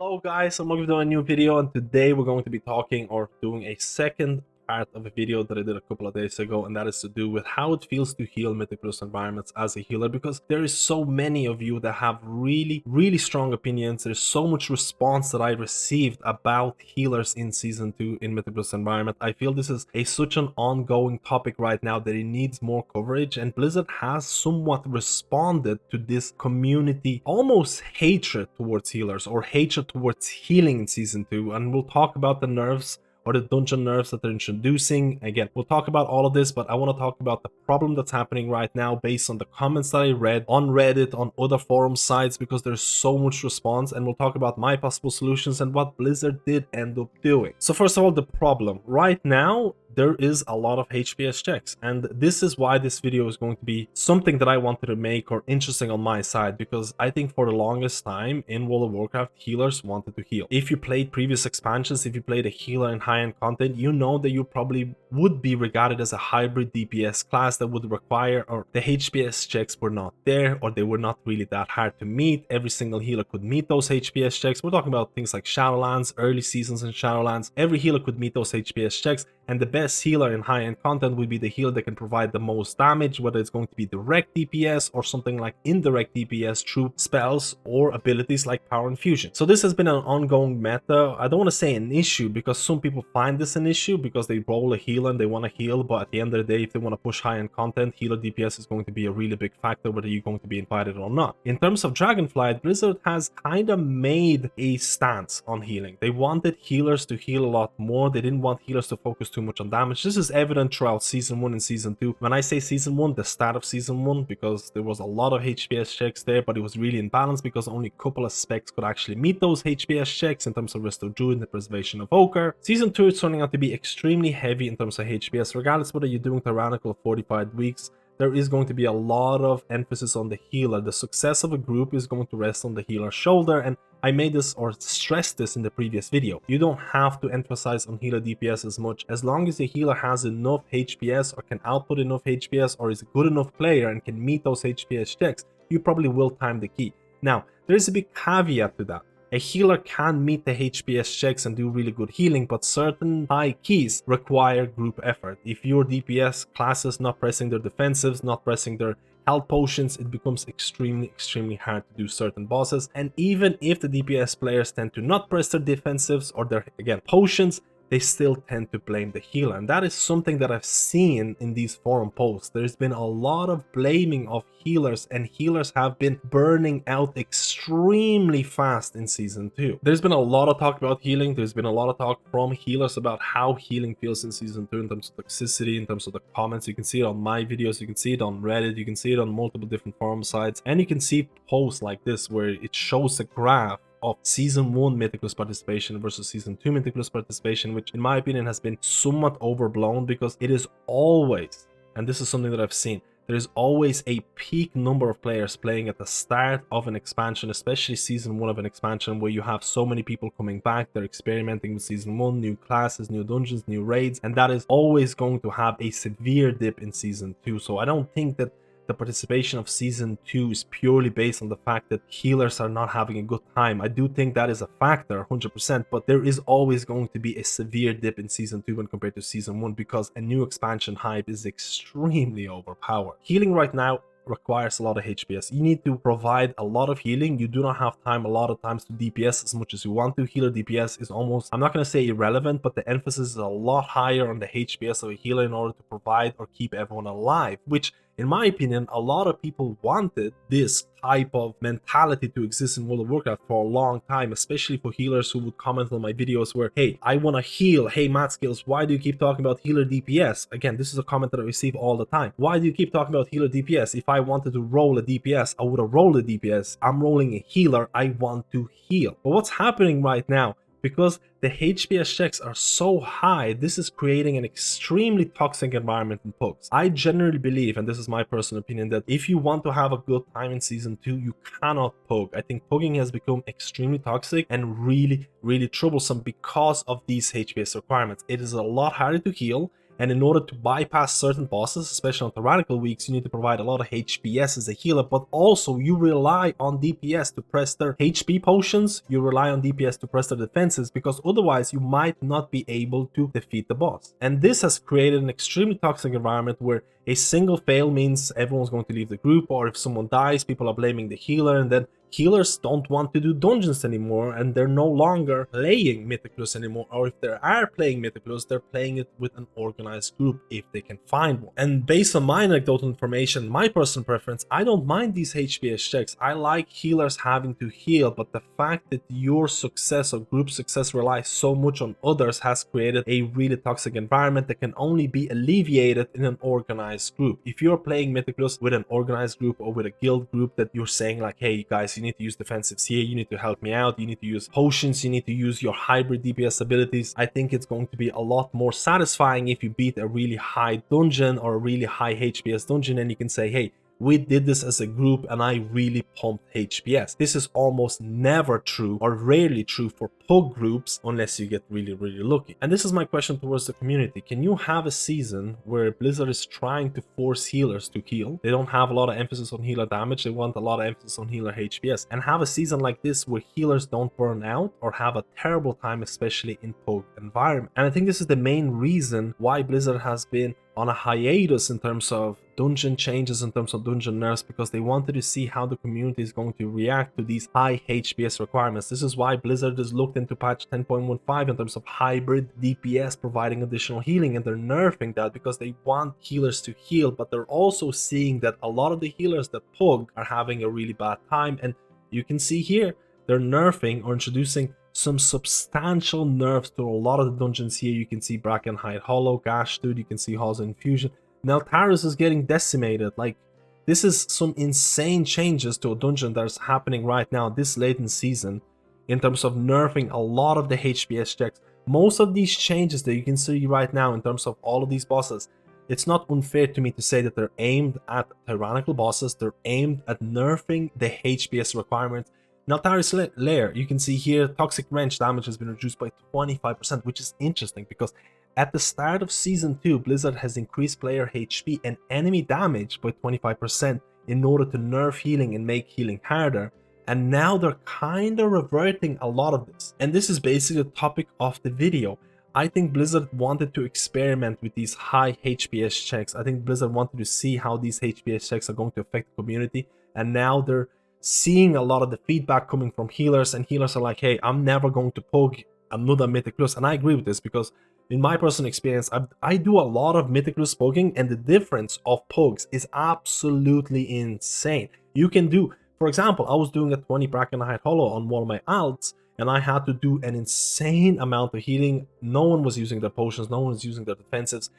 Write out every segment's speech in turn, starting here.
Hello guys, I'm welcome to a new video, and today we're going to be talking or doing a second part of a video that I did a couple of days ago, and that is to do with how it feels to heal Mythic Plus environments as a healer, because there is so many of you that have really strong opinions. There's so much response that I received about healers in season 2 in Mythic Plus environment. I feel this is such an ongoing topic right now that it needs more coverage, and Blizzard has somewhat responded to this community almost hatred towards healers or hatred towards healing in season 2, and we'll talk about the nerfs or the dungeon nerfs that they're introducing. Again, we'll talk about all of this, but I want to talk about the problem that's happening right now based on the comments that I read on Reddit, on other forum sites, because there's so much response, and we'll talk about my possible solutions and what Blizzard did end up doing. So first of all, the problem right now, there is a lot of HPS checks, and this is why this video is going to be something that I wanted to make or interesting on my side, because I think for the longest time in World of Warcraft, healers wanted to heal. If you played previous expansions, if you played a healer in high-end content, you know that you probably would be regarded as a hybrid DPS class that would require, or the HPS checks were not there, or they were not really that hard to meet. Every single healer could meet those HPS checks. We're talking about things like Shadowlands, early seasons in Shadowlands. Every healer could meet those HPS checks, and the best healer in high-end content would be the healer that can provide the most damage, whether it's going to be direct DPS or something like indirect DPS through spells or abilities like power infusion. So this has been an ongoing meta. I don't want to say an issue, because some people find this an issue because they roll a healer and they want to heal, but at the end of the day, if they want to push high-end content, healer DPS is going to be a really big factor whether you're going to be invited or not. In terms of Dragonflight, Blizzard has kind of made a stance on healing. They wanted healers to heal a lot more. They didn't want healers to focus too much on damage. This is evident throughout season 1 and season 2. When I say season 1, the start of season 1, because there was a lot of HPS checks there, but it was really imbalanced because only a couple of specs could actually meet those HPS checks in terms of Rest of Druid and the Preservation of Ochre. Season 2 is turning out to be extremely heavy in terms of HPS, regardless whether you're doing Tyrannical 45 weeks. There is going to be a lot of emphasis on the healer. The success of a group is going to rest on the healer's shoulder, and I made this or stressed this in the previous video. You don't have to emphasize on healer DPS as much. As long as the healer has enough HPS or can output enough HPS or is a good enough player and can meet those HPS checks, you probably will time the key. Now, there is a big caveat to that. A healer can meet the HPS checks and do really good healing, but certain high keys require group effort. If your DPS classes not pressing their defensives, not pressing their health potions, it becomes extremely hard to do certain bosses. And even if the DPS players tend to not press their defensives or their, again, potions, they still tend to blame the healer. And that is something that I've seen in these forum posts. There's been a lot of blaming of healers, and healers have been burning out extremely fast in season 2. There's been a lot of talk about healing. There's been a lot of talk from healers about how healing feels in season 2 in terms of toxicity, in terms of the comments. You can see it on my videos, you can see it on Reddit, you can see it on multiple different forum sites, and you can see posts like this where it shows a graph of season 1 Mythic Plus participation versus season 2 Mythic Plus participation, which in my opinion has been somewhat overblown, because it is always, and this is something that I've seen, there is always a peak number of players playing at the start of an expansion, especially season 1 of an expansion, where you have so many people coming back. They're experimenting with season 1, new classes, new dungeons, new raids, and that is always going to have a severe dip in season 2. So I don't think that the participation of season 2 is purely based on the fact that healers are not having a good time. I do think that is a factor 100%, but there is always going to be a severe dip in season 2 when compared to season 1, because a new expansion hype is extremely overpowered. Healing right now requires a lot of HPS. You need to provide a lot of healing. You do not have time a lot of times to DPS as much as you want to. Healer DPS is almost, I'm not going to say irrelevant, but the emphasis is a lot higher on the HPS of a healer in order to provide or keep everyone alive, which in my opinion, a lot of people wanted this type of mentality to exist in World of Warcraft for a long time, especially for healers who would comment on my videos where, hey, I want to heal. Hey, MadSkillz, why do you keep talking about healer DPS? Again, this is a comment that I receive all the time. Why do you keep talking about healer DPS? If I wanted to roll a DPS, I would have rolled a DPS. I'm rolling a healer. I want to heal. But what's happening right now, because the HPS checks are so high, this is creating an extremely toxic environment in pugs. I generally believe, and this is my personal opinion, that if you want to have a good time in season 2, you cannot pug. I think pugging has become extremely toxic and really troublesome because of these HPS requirements. It is a lot harder to heal. And in order to bypass certain bosses, especially on tyrannical weeks, you need to provide a lot of HPS as a healer, but also you rely on DPS to press their HP potions, you rely on DPS to press their defenses, because otherwise you might not be able to defeat the boss. And this has created an extremely toxic environment where a single fail means everyone's going to leave the group, or if someone dies, people are blaming the healer, and then healers don't want to do dungeons anymore, and they're no longer playing Mythic Plus anymore, or if they are playing Mythic Plus, they're playing it with an organized group if they can find one. And based on my anecdotal information, my personal preference, I don't mind these HPS checks. I like healers having to heal, but the fact that your success or group success relies so much on others has created a really toxic environment that can only be alleviated in an organized group. If you're playing Mythic Plus with an organized group or with a guild group that you're saying like, hey guys, you need to use defensives here, you need to help me out, you need to use potions, you need to use your hybrid DPS abilities, I think it's going to be a lot more satisfying if you beat a really high dungeon or a really high HPS dungeon and you can say, hey, we did this as a group and I really pumped HPS. This is almost never true or rarely true for PUG groups unless you get really lucky. And this is my question towards the community. Can you have a season where Blizzard is trying to force healers to heal? They don't have a lot of emphasis on healer damage, they want a lot of emphasis on healer HPS. And have a season like this where healers don't burn out or have a terrible time, especially in PUG environment. And I think this is the main reason why Blizzard has been on a hiatus in terms of dungeon changes, in terms of dungeon nerfs, because they wanted to see how the community is going to react to these high HPS requirements. This is why Blizzard has looked into patch 10.15 in terms of hybrid DPS providing additional healing, and they're nerfing that because they want healers to heal, but they're also seeing that a lot of the healers that PUG are having a really bad time. And you can see here they're nerfing or introducing some substantial nerfs to a lot of the dungeons here. You can see Brackenhide Hollow, Gash Dude, you can see Halls of Infusion. Neltaris is getting decimated. Like, this is some insane changes to a dungeon that's happening right now this late in season in terms of nerfing a lot of the HPS checks. Most of these changes that you can see right now in terms of all of these bosses, it's not unfair to me to say that they're aimed at tyrannical bosses, they're aimed at nerfing the HPS requirements. Neltaris Lair, you can see here, Toxic Wrench damage has been reduced by 25%, which is interesting because at the start of Season 2, Blizzard has increased player HP and enemy damage by 25% in order to nerf healing and make healing harder. And now they're kind of reverting a lot of this. And this is basically the topic of the video. I think Blizzard wanted to experiment with these high HPS checks. I think Blizzard wanted to see how these HPS checks are going to affect the community. And now they're seeing a lot of the feedback coming from healers, and healers are like, hey, I'm never going to PUG another Mythic Plus. And I agree with this because in my personal experience, I do a lot of Mythic Plus PUGing, and the difference of PUGs is absolutely insane. You can do, for example, I was doing a 20 Brackenhide Hollow on one of my alts, and I had to do an insane amount of healing. No one was using their potions, no one was using their defensives.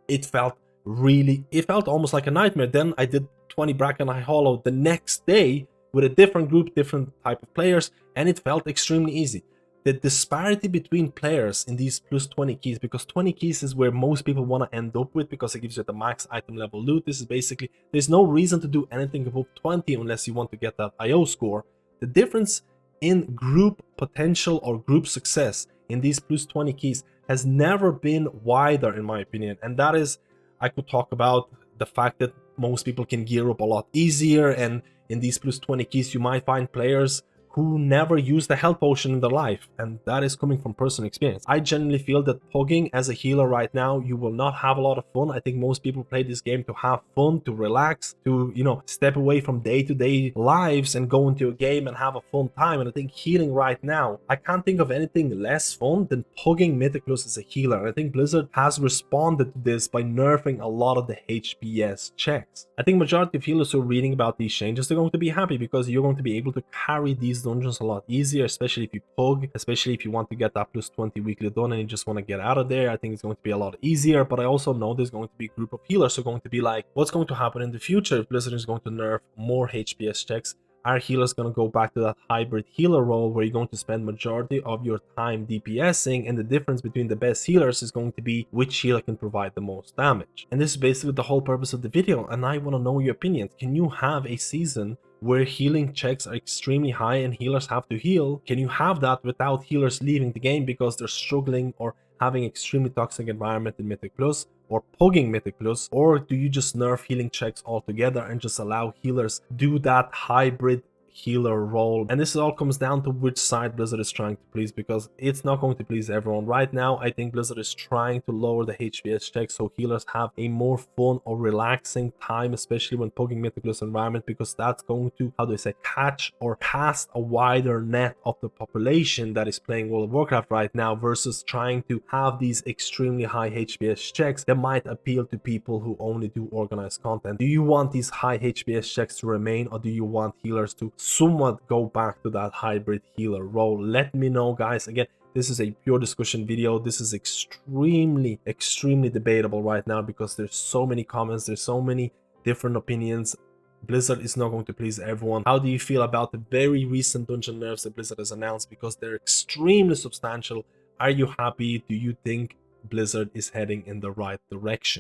It felt almost like a nightmare. Then I did 20 Brackenhide Hollow the next day with a different group, different type of players, and it felt extremely easy. The disparity between players in these plus 20 keys, because 20 keys is where most people want to end up with because it gives you the max item level loot. This is basically, there's no reason to do anything above 20 unless you want to get that IO score. The difference in group potential or group success in these plus 20 keys has never been wider, in my opinion. And that is, I could talk about the fact that most people can gear up a lot easier, and in these plus 20 keys you might find players who never used a health potion in their life, and that is coming from personal experience. I genuinely feel that PUGing as a healer right now, you will not have a lot of fun. I think most people play this game to have fun, to relax, to, you know, step away from day-to-day lives and go into a game and have a fun time. And I think healing right now, I can't think of anything less fun than PUGing Mythic Plus as a healer. And I think Blizzard has responded to this by nerfing a lot of the HPS checks. I think majority of healers who are reading about these changes, they're going to be happy because you're going to be able to carry these dungeons a lot easier, especially if you PUG, especially if you want to get that plus 20 weekly done and you just want to get out of there. I think it's going to be a lot easier, but I also know there's going to be a group of healers who are going to be like, what's going to happen in the future if Blizzard is going to nerf more HPS checks? Are healers going to go back to that hybrid healer role where you're going to spend majority of your time DPSing, and the difference between the best healers is going to be which healer can provide the most damage? And this is basically the whole purpose of the video, and I want to know your opinions. Can you have a season where healing checks are extremely high and healers have to heal? Can you have that without healers leaving the game because they're struggling or having extremely toxic environment in Mythic Plus, or pugging Mythic Plus, or do you just nerf healing checks altogether and just allow healers do that hybrid healer role? And this all comes down to which side Blizzard is trying to please, because it's not going to please everyone. Right now, I think Blizzard is trying to lower the HPS checks so healers have a more fun or relaxing time, especially when pugging Mythic Plus environment, because that's going to, how do I say, catch or cast a wider net of the population that is playing World of Warcraft right now, versus trying to have these extremely high HPS checks that might appeal to people who only do organized content. Do you want these high HPS checks to remain, or do you want healers to somewhat go back to that hybrid healer role? Let me know, guys. Again, this is a pure discussion video. This is extremely debatable right now, because there's so many comments, there's so many different opinions. Blizzard is not going to please everyone. How do you feel about the very recent dungeon nerfs that Blizzard has announced? Because they're extremely substantial. Are you happy? Do you think Blizzard is heading in the right direction?